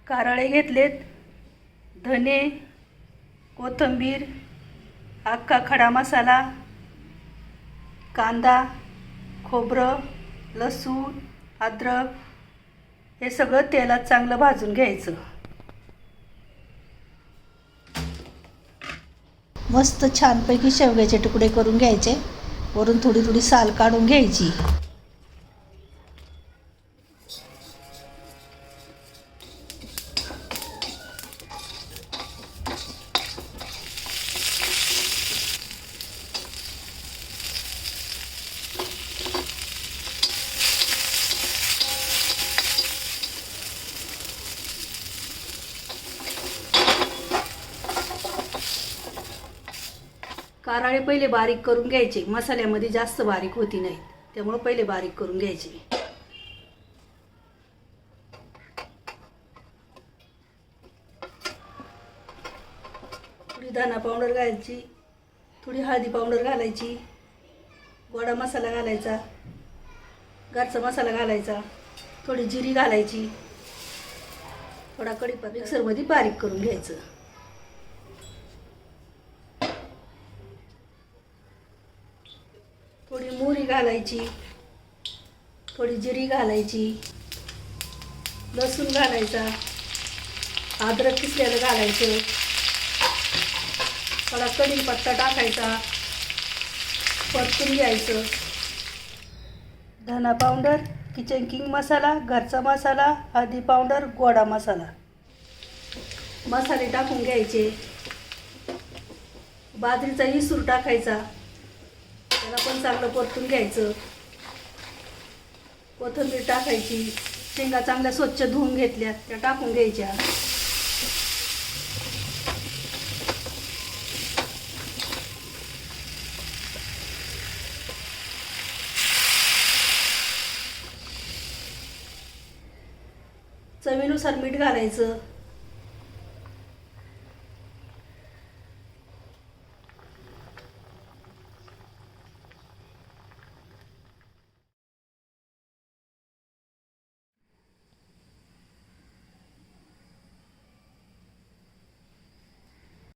कारळे घेतलेत, धने, कोथिंबीर, अख्खा खडा मसाला, कांदा, खोबरं, लसूण, अद्रक हे सगळं तेलात चांगलं भाजून घ्यायचं. मस्त छानपैकी शेवग्याचे तुकडे करून घ्यायचे. वरून थोडी थोडी साल काढून घ्यायची. कारळे पहिले बारीक करून घ्यायचे. मसाल्यामध्ये जास्त बारीक होती नाहीत, त्यामुळे पहिले बारीक करून घ्यायचे. थोडी धना पावडर घालायची, थोडी हळदी पावडर घालायची, गोडा मसाला घालायचा, घरचा मसाला घालायचा, थोडी जिरी घालायची, थोडा कढीपत्ता मिक्सरमध्ये बारीक करून घ्यायचं. थोडी मोहरी घालायची, थोडी जिरी घालायची, लसूण घालायचा, अद्रक किसलेलं घालायचं, थोडा कढीपत्ता टाकायचा, परतून घ्यायचं. धना पावडर, किचन किंग मसाला, घरचा मसाला, हळदी पावडर, गोडा मसाला मसाले टाकून घ्यायचे. बाजरीचा इसूर टाकायचा, त्याला पण चांगलं परतून घ्यायचं. कोथिंबीर टाकायची, शेंगा चांगल्या स्वच्छ धुवून घेतल्या त्या टाकून घ्यायच्या. चवीनुसार मीठ घालायचं.